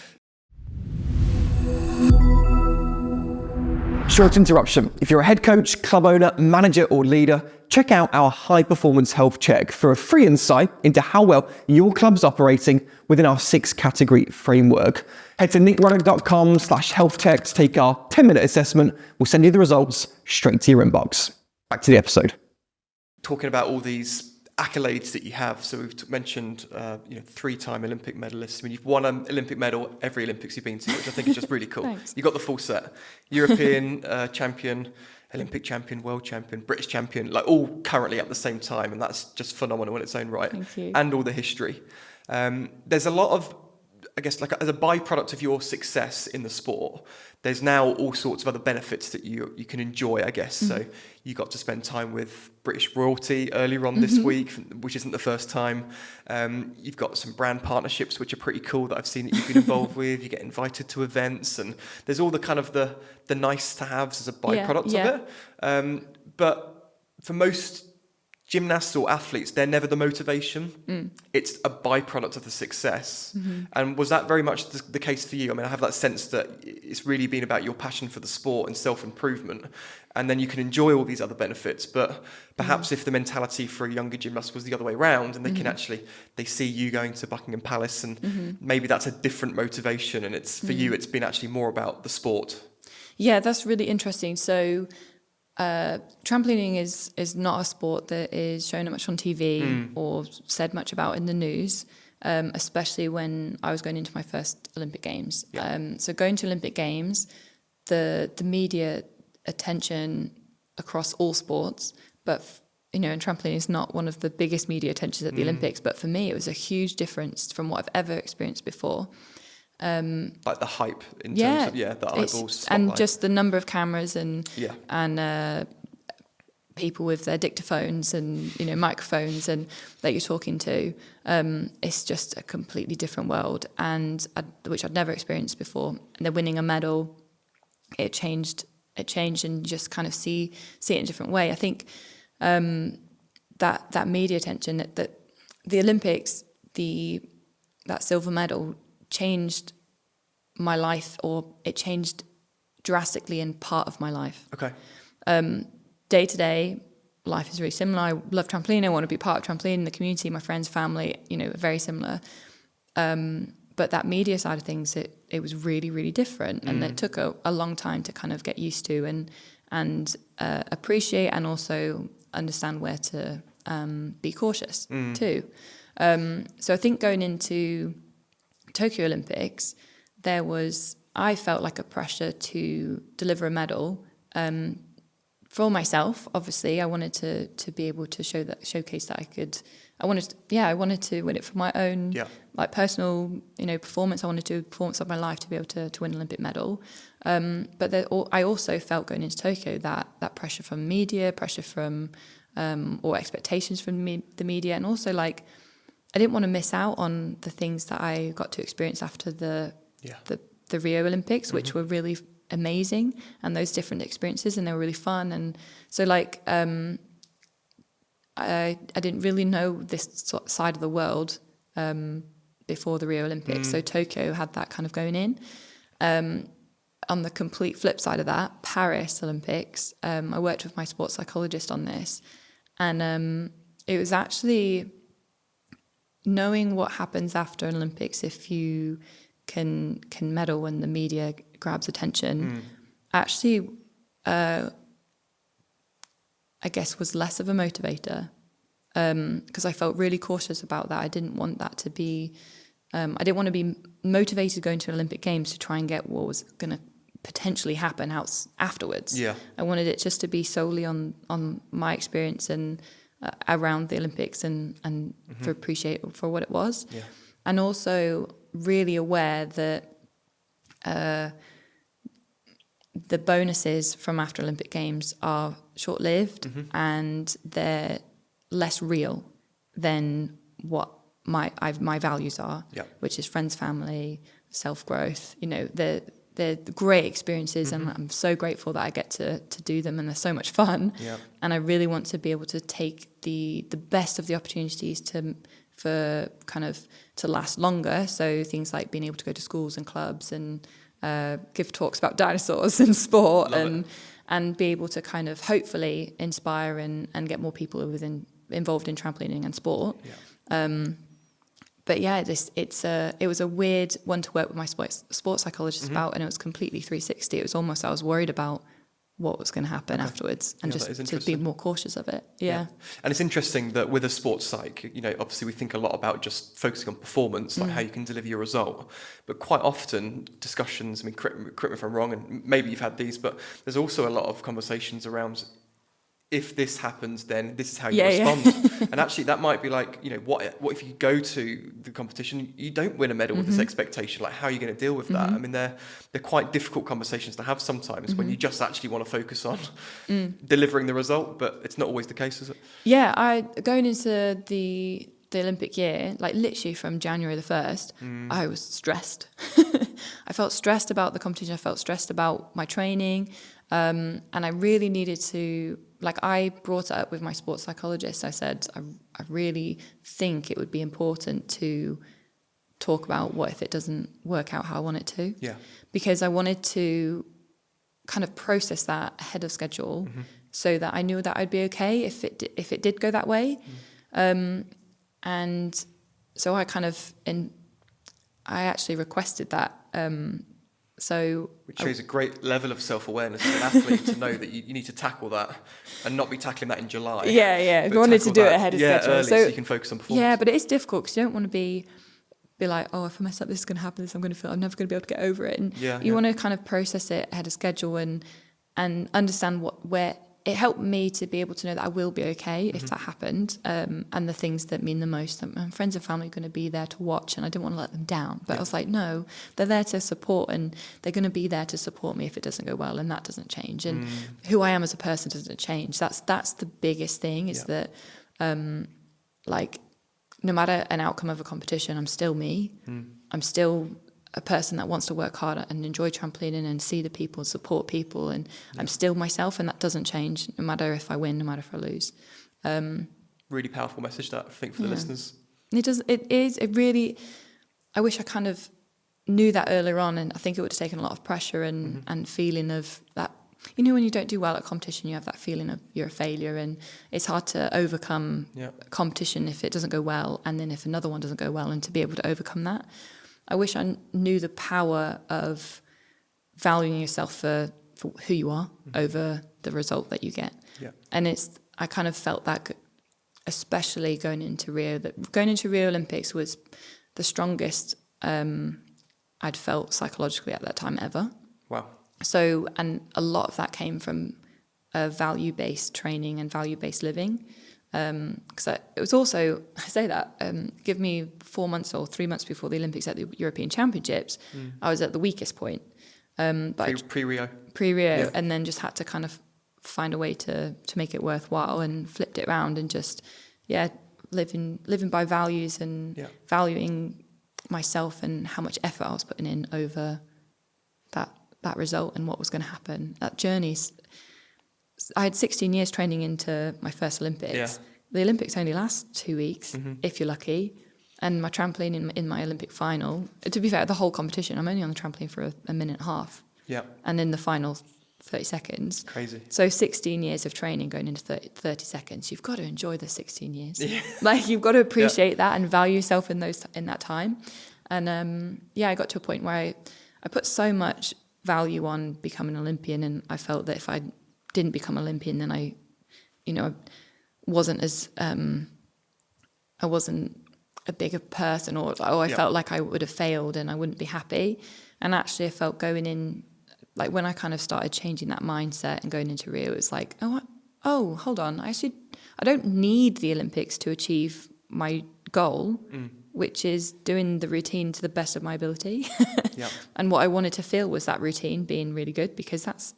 S3: Short interruption. If you're a head coach, club owner, manager, or leader, check out our high performance health check for a free insight into how well your club's operating within our 6-category framework. Head to nickroddick.com/health check to take our 10-minute assessment. We'll send you the results straight to your inbox. Back to the episode.
S1: Talking about all these accolades that you have, so we've mentioned 3-time Olympic medalists. I mean, you've won an Olympic medal every Olympics you've been to, which I think is just really cool.
S2: Thanks.
S1: You got the full set: European champion, Olympic champion, world champion, British champion, like all currently at the same time, and that's just phenomenal in its own right.
S2: Thank you.
S1: And all the history. There's a lot of, I guess, like as a byproduct of your success in the sport, there's now all sorts of other benefits that you can enjoy, I guess. So you got to spend time with British royalty earlier on this week, which isn't the first time. You've got some brand partnerships, which are pretty cool that I've seen that you've been involved with. You get invited to events, and there's all the kind of the nice to haves as a byproduct of it. But for most gymnasts or athletes, they're never the motivation. It's a byproduct of the success. And was that very much the case for you? I mean, I have that sense that it's really been about your passion for the sport and self-improvement, and then you can enjoy all these other benefits. But perhaps if the mentality for a younger gymnast was the other way around, and they can actually, they see you going to Buckingham Palace, and maybe that's a different motivation, and it's for you, it's been actually more about the sport.
S2: Yeah, that's really interesting. So trampolining is not a sport that is shown much on TV or said much about in the news, especially when I was going into my first Olympic Games. So going to Olympic Games, the media attention across all sports, but and trampolining is not one of the biggest media attentions at the Olympics, but for me it was a huge difference from what I've ever experienced before.
S1: Like the hype in terms of the eyeballs spotlight.
S2: And just the number of cameras and people with their dictaphones and microphones and that you're talking to, it's just a completely different world, and which I'd never experienced before. And they're winning a medal, it changed, and you just kind of see it in a different way. I think that media attention, that the Olympics, that silver medal changed my life, or it changed drastically in part of my life.
S1: Okay.
S2: Day to day, life is really similar. I love trampoline. I want to be part of trampoline, the community, my friends, family, very similar. But that media side of things, it was really, really different. And it took a long time to kind of get used to and appreciate, and also understand where to be cautious too. So I think going into Tokyo Olympics, I felt like a pressure to deliver a medal for myself. Obviously, I wanted to be able to showcase that I wanted to win it for my own personal performance. I wanted to do a performance of my life to be able to win an Olympic medal. But I also felt going into Tokyo that pressure from media, pressure from or expectations from the media, and also I didn't want to miss out on the things that I got to experience after the Rio Olympics, which were really amazing, and those different experiences, and they were really fun. And so I didn't really know this side of the world before the Rio Olympics. So Tokyo had that kind of going in. On the complete flip side of that, Paris Olympics, I worked with my sports psychologist on this, and it was actually knowing what happens after an Olympics if you can medal when the media grabs attention, actually, I guess, was less of a motivator, because I felt really cautious about that. I didn't want that to be, I didn't want to be motivated going to Olympic Games to try and get what was going to potentially happen afterwards. Yeah. I wanted it just to be solely on my experience and around the Olympics and for appreciate for what it was. Yeah. And also really aware that the bonuses from after Olympic Games are short-lived and they're less real than what my values are, which is friends, family, self-growth. They're great experiences, and I'm so grateful that I get to do them, and they're so much fun. Yeah. And I really want to be able to take the best of the opportunities to last longer. So things like being able to go to schools and clubs and give talks about dinosaurs and sport,
S1: Love it.
S2: and be able to kind of hopefully inspire and get more people involved in trampolining and sport.
S1: Yeah.
S2: But yeah, it was a weird one to work with my sports psychologist about, and it was completely 360. It was almost, I was worried about what was going to happen afterwards, and just to be more cautious of it. Yeah.
S1: And it's interesting that with a sports psych, obviously we think a lot about just focusing on performance, like how you can deliver your result. But quite often discussions, I mean, correct me if I'm wrong, and maybe you've had these, but there's also a lot of conversations around, if this happens, then this is how you respond. And actually that might be like, what if you go to the competition, you don't win a medal with this expectation, like how are you going to deal with that? I mean, they're quite difficult conversations to have sometimes when you just actually want to focus on delivering the result, but it's not always the case, is it?
S2: Yeah, going into the Olympic year, like literally from January the 1st, I was stressed. I felt stressed about the competition. I felt stressed about my training. And I really needed to, I brought it up with my sports psychologist. I said, I really think it would be important to talk about what if it doesn't work out how I want it to.
S1: Yeah.
S2: Because I wanted to kind of process that ahead of schedule so that I knew that I'd be okay if it did go that way. And so I I actually requested that. Which
S1: shows a great level of self-awareness as an athlete to know that you need to tackle that and not be tackling that in July.
S2: Yeah. If you wanted to do it ahead of schedule.
S1: Early, so you can focus on performance.
S2: Yeah, but it is difficult because you don't want to be like, oh, if I mess up, this is going to happen. I'm going to feel I'm never going to be able to get over it. And you want to kind of process it ahead of schedule and understand where it helped me to be able to know that I will be okay if that happened, and the things that mean the most. That my friends and family are going to be there to watch, and I didn't want to let them down. But I was like, no, they're there to support, and they're going to be there to support me if it doesn't go well, and that doesn't change. And who I am as a person doesn't change. That's the biggest thing, is that, no matter an outcome of a competition, I'm still me. I'm still a person that wants to work hard and enjoy trampolining and see the people, support people, and I'm still myself, and that doesn't change no matter if I win, no matter if I lose.
S1: Really powerful message, that, I think, for the listeners.
S2: It really, I wish I kind of knew that earlier on, and I think it would have taken a lot of pressure and feeling of that. When you don't do well at competition, you have that feeling of you're a failure, and it's hard to overcome competition if it doesn't go well, and then if another one doesn't go well, and to be able to overcome that. I wish I knew the power of valuing yourself for who you are over the result that you get. Yeah. And I kind of felt that, especially going into Rio Olympics was the strongest I'd felt psychologically at that time ever.
S1: Wow.
S2: So, and a lot of that came from value-based training and value-based living. Because it was also, I say that, give me 4 months or 3 months before the Olympics at the European Championships, I was at the weakest point.
S1: Pre-Rio.
S2: Pre-Rio, and then just had to kind of find a way to make it worthwhile, and flipped it around and just, living by values and valuing myself and how much effort I was putting in over that result and what was going to happen. That journey's, I had 16 years training into my first Olympics. Yeah. The Olympics only last 2 weeks, if you're lucky. And my trampoline in my Olympic final, to be fair, the whole competition, I'm only on the trampoline for a minute and a half. Yeah. And in the final, 30 seconds.
S1: Crazy.
S2: So 16 years of training going into 30 seconds. You've got to enjoy the 16 years. Yeah. You've got to appreciate that and value yourself in that time. And I got to a point where I put so much value on becoming an Olympian, and I felt that if I didn't become Olympian, then I wasn't as I wasn't a bigger person, or I felt like I would have failed and I wouldn't be happy. And actually, I felt going in, when I kind of started changing that mindset and going into Rio, it was like, oh, hold on, I don't need the Olympics to achieve my goal, which is doing the routine to the best of my ability. And what I wanted to feel was that routine being really good, because that's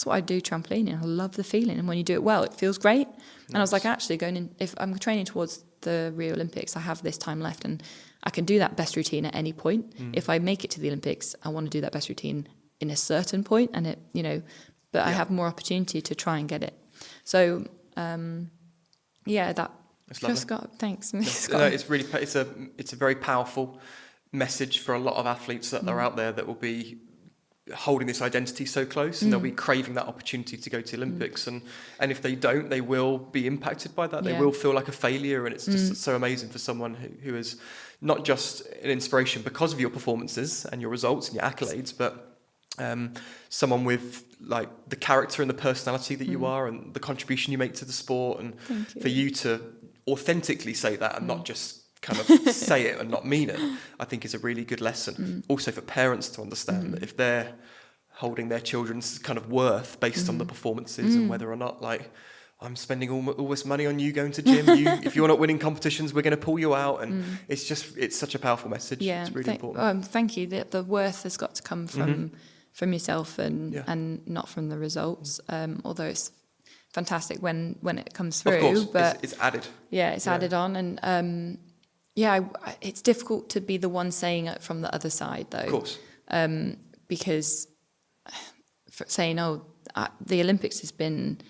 S2: what I do trampolining. I love the feeling, and when you do it well, it feels great. Nice. And I was like, actually, going in, if I'm training towards the Rio Olympics, I have this time left, and I can do that best routine at any point. If I make it to the Olympics, I want to do that best routine in a certain point, and I have more opportunity to try and get it. So, that just got thanks.
S1: It's really it's a very powerful message for a lot of athletes that are out there that will be holding this identity so close, and they'll be craving that opportunity to go to the Olympics, and if they don't, they will be impacted by that. They will feel like a failure, and it's just so amazing for someone who is not just an inspiration because of your performances and your results and your accolades, but someone with like the character and the personality that you are, and the contribution you make to the sport, and for you to authentically say that and not just kind of say it and not mean it, I think is a really good lesson. Also for parents to understand that if they're holding their children's kind of worth based on the performances and whether or not like, I'm spending all this money on you going to gym, if you're not winning competitions, we're going to pull you out. And it's such a powerful message. Yeah, it's really important.
S2: Thank you. The worth has got to come from yourself and not from the results. Although it's fantastic when it comes through.
S1: Of course,
S2: but
S1: it's added.
S2: Yeah, it's added on. And it's difficult to be the one saying it from the other side, though.
S1: Of course.
S2: Because saying, the Olympics has been,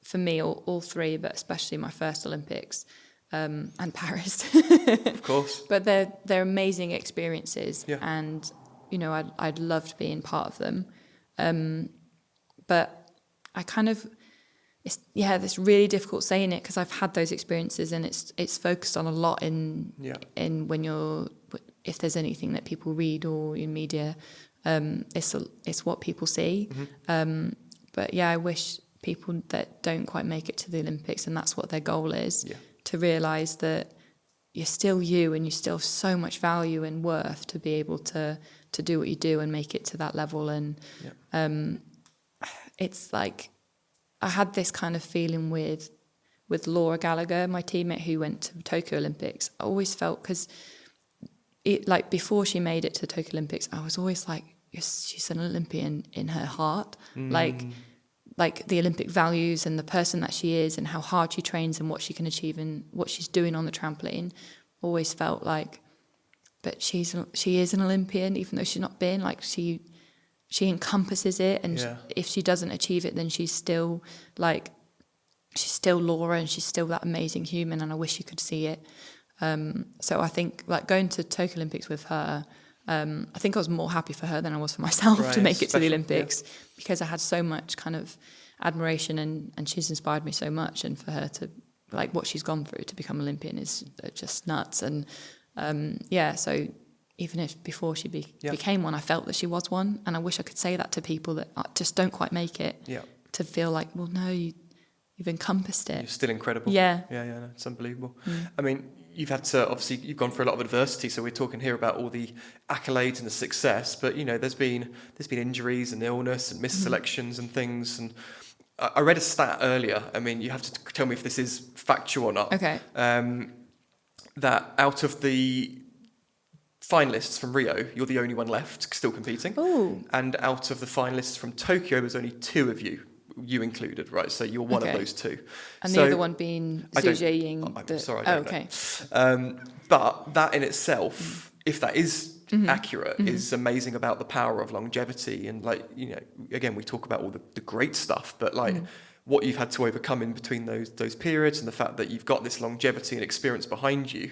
S2: for me, all three, but especially my first Olympics and Paris.
S1: Of course.
S2: But they're amazing experiences. Yeah. And, I'd loved being part of them. But I kind of... it's really difficult saying it because I've had those experiences, and it's focused on a lot in when if there's anything that people read or in media, it's what people see. But I wish people that don't quite make it to the Olympics and that's what their goal is, to realise that you're still you and you still have so much value and worth to be able to do what you do and make it to that level. And it's like, I had this kind of feeling with Laura Gallagher, my teammate who went to Tokyo Olympics. I always felt, because before she made it to Tokyo Olympics, I was always like, she's an Olympian in her heart. Like the Olympic values and the person that she is and how hard she trains and what she can achieve and what she's doing on the trampoline. Always felt like, but she is an Olympian, even though she's not been. Like she encompasses it, and if she doesn't achieve it, then she's still Laura, and she's still that amazing human, and I wish you could see it. So I think going to Tokyo Olympics with her, I think I was more happy for her than I was for myself to make it to the Olympics, because I had so much kind of admiration, and she's inspired me so much, and for her to what she's gone through to become Olympian is just nuts. And so even if before she became one, I felt that she was one. And I wish I could say that to people that just don't quite make it, to feel like, well, no, you've encompassed it.
S1: You're still incredible.
S2: Yeah.
S1: No, it's unbelievable. I mean, you've gone through a lot of adversity. So we're talking here about all the accolades and the success, but, there's been injuries and illness and missed selections and things. And I read a stat earlier. I mean, you have to tell me if this is factual or not.
S2: Okay.
S1: That out of the finalists from Rio, you're the only one left still competing.
S2: Ooh.
S1: And out of the finalists from Tokyo, there's only two of you included, right? So you're one of those two.
S2: And the other one being Zhu Jiaying.
S1: I'm sorry, I don't know. But that in itself, if that is accurate, is amazing about the power of longevity. And again, we talk about all the great stuff, but what you've had to overcome in between those periods, and the fact that you've got this longevity and experience behind you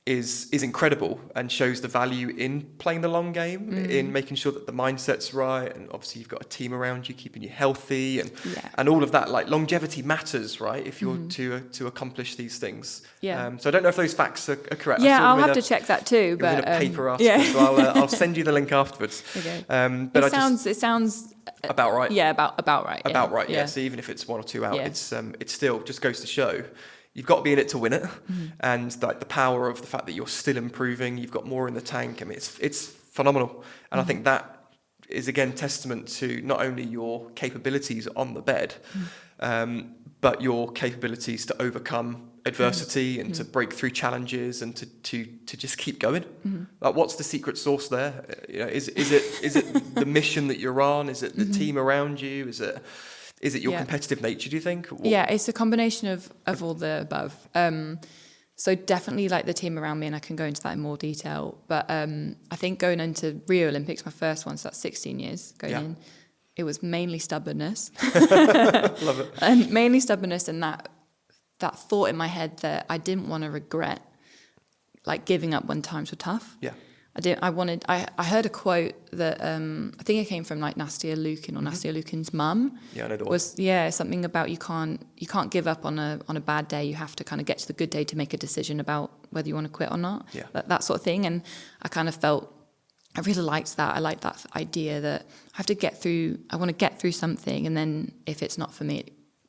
S1: is incredible, and shows the value in playing the long game, in making sure that the mindset's right, and obviously you've got a team around you keeping you healthy, and all of that. Longevity matters, right? If you're to accomplish these things. So I don't know if those facts are correct.
S2: Yeah, I'll have to check that too. But
S1: in a paper article, so I'll send you the link afterwards.
S2: Okay.
S1: But
S2: it sounds
S1: about right.
S2: Yeah, about right.
S1: About right. Yeah. So even if it's one or two out, it's still just goes to show. You've got to be in it to win it, and the power of the fact that you're still improving, you've got more in the tank. I mean, it's phenomenal, and I think that is again testament to not only your capabilities on the bed, but your capabilities to overcome adversity and to break through challenges and to just keep going. What's the secret sauce there? Is it the mission that you're on? Is it the team around you? Is it your competitive nature, do you think?
S2: Yeah, it's a combination of all the above. So definitely the team around me, and I can go into that in more detail. But I think going into Rio Olympics, my first one, so that's 16 years going in, it was mainly stubbornness.
S1: Love it.
S2: And mainly stubbornness, and that thought in my head that I didn't want to regret giving up when times were tough.
S1: Yeah.
S2: I heard a quote that I think it came from like Nastia Lukin or Nastia Lukin's mum.
S1: Yeah, I know the one.
S2: Was something about you can't give up on a bad day. You have to kind of get to the good day to make a decision about whether you want to quit or not.
S1: Yeah.
S2: That sort of thing. And I kind of felt I really liked that. I liked that idea that I want to get through something, and then if it's not for me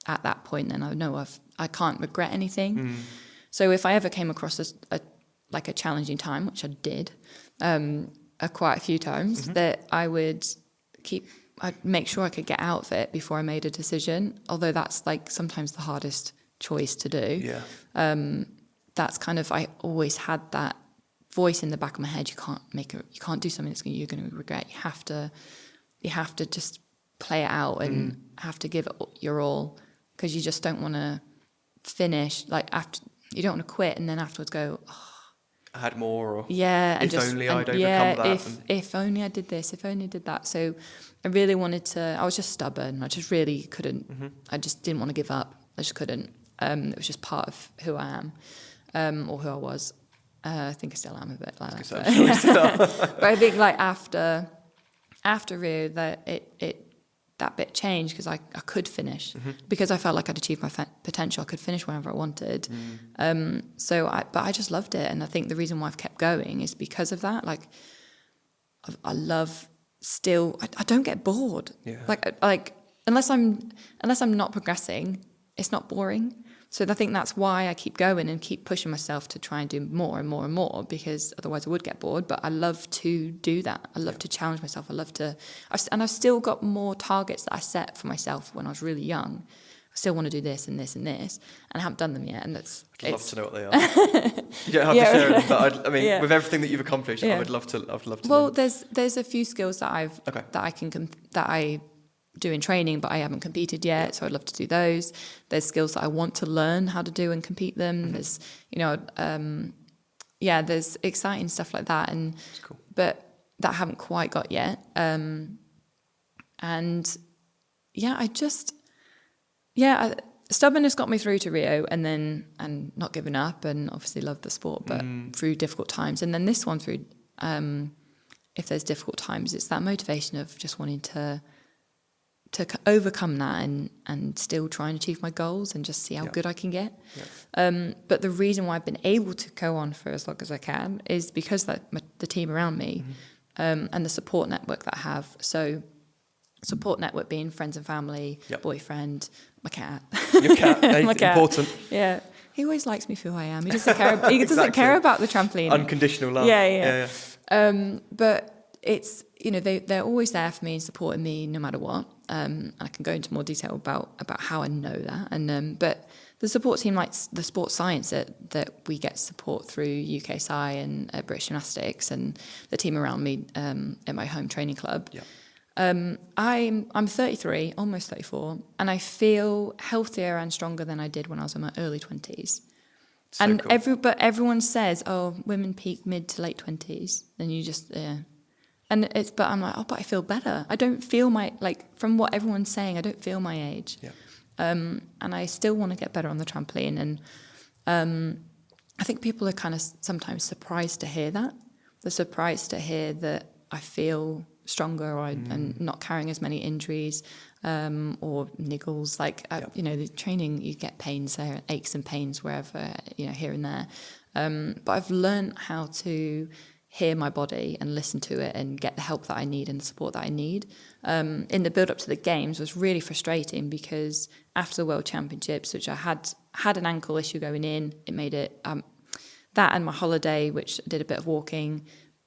S2: at that point, then I know I can't regret anything. So if I ever came across a challenging time, which I did quite a few times, that I'd make sure I could get out of it before I made a decision. Although that's like sometimes the hardest choice to do.
S1: Yeah.
S2: That's kind of, I always had that voice in the back of my head. You can't do something you're going to regret. You have to just play it out and have to give it your all, because you just don't want to finish you don't want to quit and then afterwards go, oh,
S1: I had more, or
S2: yeah,
S1: if only I'd overcome that.
S2: If only I did this, if only I did that. So I really wanted to. I was just stubborn. I just really couldn't. I just didn't want to give up. I just couldn't. It was just part of who I am, or who I was. I think I still am a bit like that. But I think like after Rio, that bit changed because I could finish, because I felt like I'd achieved my potential. I could finish whenever I wanted. But I just loved it, and I think the reason why I've kept going is because of that. Like, I love still. I don't get bored.
S1: Yeah.
S2: Like unless I'm not progressing, it's not boring. So I think that's why I keep going and keep pushing myself to try and do more and more and more, because otherwise I would get bored. But I love to do that. I love to challenge myself. I've still got more targets that I set for myself when I was really young. I still want to do this and this and this, and I haven't done them yet. And
S1: I'd love to know what they are. You don't have to share them, but with everything that you've accomplished, I would love to.
S2: Well, there's a few skills that I do in training, but I haven't competed yet, so I'd love to do those. There's skills that I want to learn how to do and compete them. There's there's exciting stuff like that, and
S1: cool.
S2: But that I haven't quite got yet. Stubbornness got me through to Rio, and not giving up, and obviously love the sport, but through difficult times, and then this one through. If there's difficult times, it's that motivation of just wanting to overcome that and still try and achieve my goals and just see how good I can get. Yeah. But the reason why I've been able to go on for as long as I can is because the team around me and the support network that I have. So support network being friends and family, boyfriend, my cat.
S1: Your cat,
S2: my cat.
S1: Important.
S2: Yeah. He always likes me for who I am. He doesn't care. He doesn't care about the trampoline.
S1: Unconditional love.
S2: Yeah. But it's, they're always there for me and supporting me no matter what. And I can go into more detail about how I know that. And but the support team, like the sports science that we get support through UKSI and British Gymnastics, and the team around me at my home training club. Yeah. I'm 33, almost 34, and I feel healthier and stronger than I did when I was in my early 20s.
S1: So
S2: and
S1: cool.
S2: But everyone says, oh, women peak mid to late 20s, and you just but I'm like, but I feel better. I don't feel from what everyone's saying, I don't feel my age. Yeah. And I still want to get better on the trampoline. And I think people are kind of sometimes surprised to hear that. They're surprised to hear that I feel stronger and not carrying as many injuries or niggles. The training, you get pains there, aches and pains wherever, here and there. But I've learned how to hear my body and listen to it and get the help that I need and the support that I need. In the build up to the games was really frustrating, because after the World Championships, which I had an ankle issue going in, it made it that, and my holiday, which I did a bit of walking,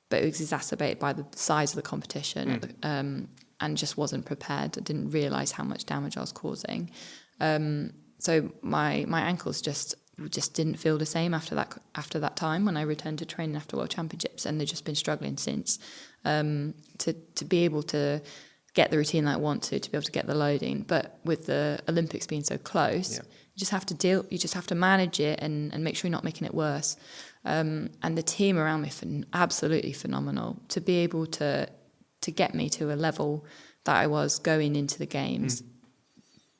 S2: but it was exacerbated by the size of the competition and just wasn't prepared. I didn't realise how much damage I was causing. So my ankles just didn't feel the same after that time when I returned to training after World Championships, and they've just been struggling since to be able to get the routine that I want to be able to get the loading. But with the Olympics being so close, you just have to manage it and make sure you're not making it worse. And the team around me absolutely phenomenal to be able to get me to a level that I was going into the games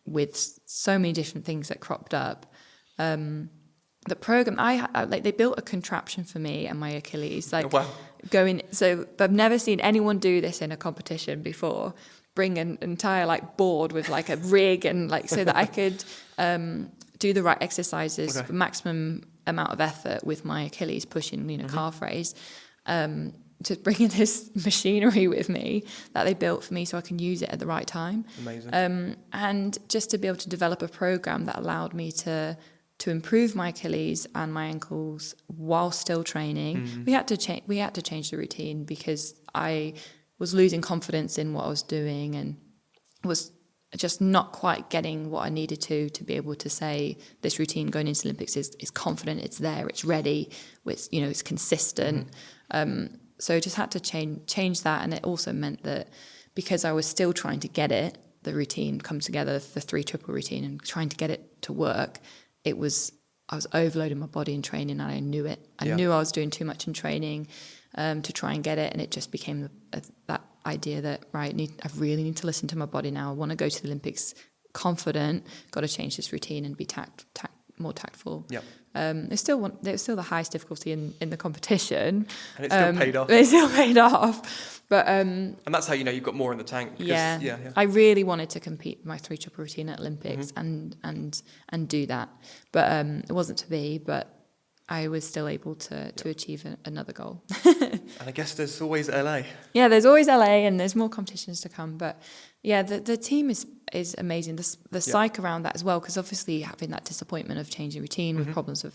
S2: with so many different things that cropped up. the program like they built a contraption for me and my Achilles, like
S1: wow.
S2: so I've never seen anyone do this in a competition before. Bring an entire like board with like a rig and like so that I could do the right exercises for maximum amount of effort with my Achilles pushing, calf raise. To bring in this machinery with me that they built for me so I can use it at the right time.
S1: Amazing.
S2: And just to be able to develop a program that allowed me to improve my Achilles and my ankles while still training. We had to change the routine because I was losing confidence in what I was doing and was just not quite getting what I needed to be able to say this routine going into the Olympics is confident, it's there, it's ready, it's consistent. So I just had to change that, and it also meant that because I was still trying to get the routine come together, the 3 triple routine, and trying to get it to work, I was overloading my body in training, and I knew it. I knew I was doing too much in training to try and get it, and it just became that idea that I really need to listen to my body now. I want to go to the Olympics confident. Got to change this routine and be more tactful.
S1: Yeah.
S2: There's still the highest difficulty in the competition,
S1: and it still paid off.
S2: It still paid off, but
S1: and that's how you've got more in the tank.
S2: Yeah. I really wanted to compete in my 3 triple routine at Olympics and do that, but it wasn't to be. But I was still able to achieve another goal.
S1: And I guess there's always LA.
S2: Yeah, there's always LA, and there's more competitions to come. But yeah, the team is amazing. The psych around that as well, because obviously having that disappointment of changing routine with problems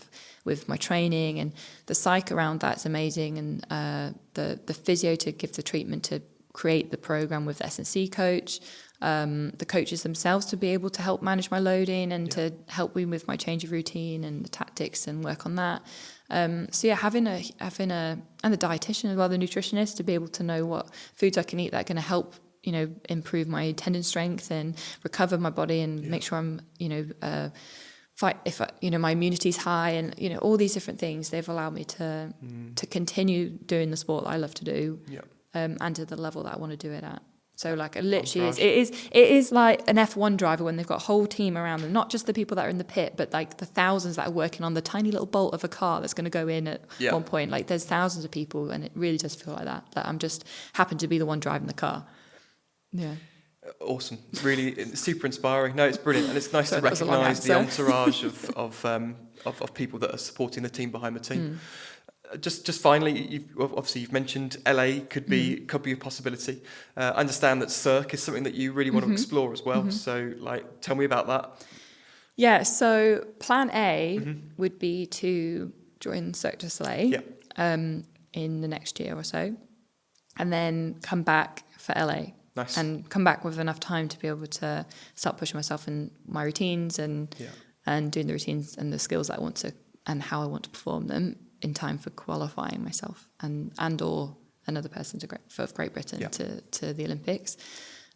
S2: with my training, and the psych around that's amazing. And the physio to give the treatment, to create the program with the S&C coach, the coaches themselves to be able to help manage my loading and to help me with my change of routine and the tactics and work on that. So yeah, having a and the dietitian as well, the nutritionist, to be able to know what foods I can eat that are going to help improve my tendon strength and recover my body and make sure I'm fight if my immunity's high, and all these different things. They've allowed me to continue doing the sport that I love to do, and to the level that I want to do it at. So like it literally it is like an F1 driver when they've got a whole team around them, not just the people that are in the pit, but like the thousands that are working on the tiny little bolt of a car that's going to go in at one point. Like there's thousands of people, and it really does feel like that I'm just happen to be the one driving the car. Yeah.
S1: Awesome. Really super inspiring. No, it's brilliant, and it's nice to recognise the entourage of people that are supporting the team behind the team. Just finally, you've mentioned LA could be a possibility. I understand that Cirque is something that you really want to explore as well. So, tell me about that.
S2: Yeah. So, Plan A would be to join Cirque du Soleil in the next year or so, and then come back for LA.
S1: Nice.
S2: And come back with enough time to be able to start pushing myself in my routines and doing the routines and the skills that I want to and how I want to perform them in time for qualifying myself and or another person of Great Britain to the Olympics.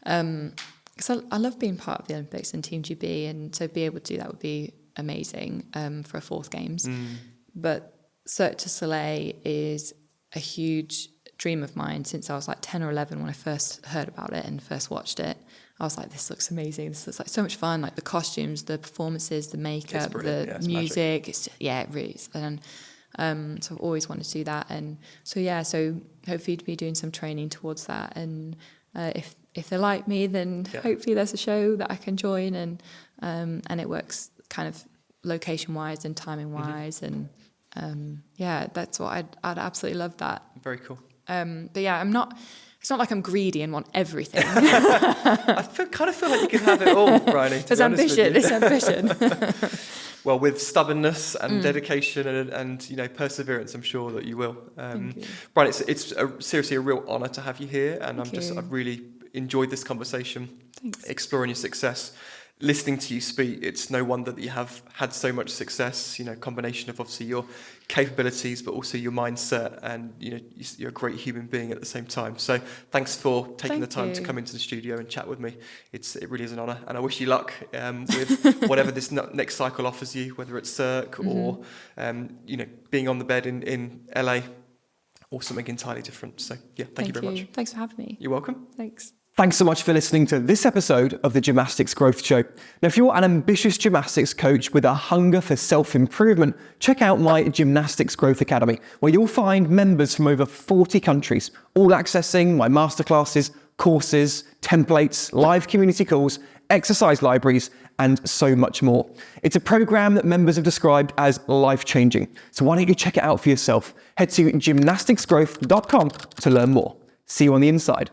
S2: So I love being part of the Olympics and Team GB, and so be able to do that would be amazing for a 4th Games. But Cirque du Soleil is a huge dream of mine since I was like 10 or 11 when I first heard about it and first watched it. I was like, this looks amazing. This looks like so much fun. Like the costumes, the performances, the makeup, the music. Magic. It really is. And so I've always wanted to do that. And so hopefully to be doing some training towards that. And if they like me, then hopefully there's a show that I can join, and it works kind of location wise and timing wise. And that's what I'd absolutely love that.
S1: Very cool.
S2: But yeah, it's not like I'm greedy and want everything.
S1: I kind of feel like you can have it all, Bryony.
S2: It's ambition.
S1: Well, with stubbornness and dedication and perseverance, I'm sure that you will. Bryony, it's seriously a real honour to have you here, and I've really enjoyed this conversation.
S2: Thanks.
S1: Exploring your success. Listening to you speak, it's no wonder that you have had so much success, combination of obviously your capabilities, but also your mindset, and, you're a great human being at the same time. So thanks for taking the time to come into the studio and chat with me. It really is an honour, and I wish you luck with whatever this next cycle offers you, whether it's Cirque or, being on the bed in LA or something entirely different. So yeah, thank you very much.
S2: Thanks for having me.
S1: You're welcome.
S2: Thanks.
S3: Thanks so much for listening to this episode of the Gymnastics Growth Show. Now, if you're an ambitious gymnastics coach with a hunger for self-improvement, check out my Gymnastics Growth Academy, where you'll find members from over 40 countries, all accessing my masterclasses, courses, templates, live community calls, exercise libraries, and so much more. It's a program that members have described as life-changing. So why don't you check it out for yourself? Head to gymnasticsgrowth.com to learn more. See you on the inside.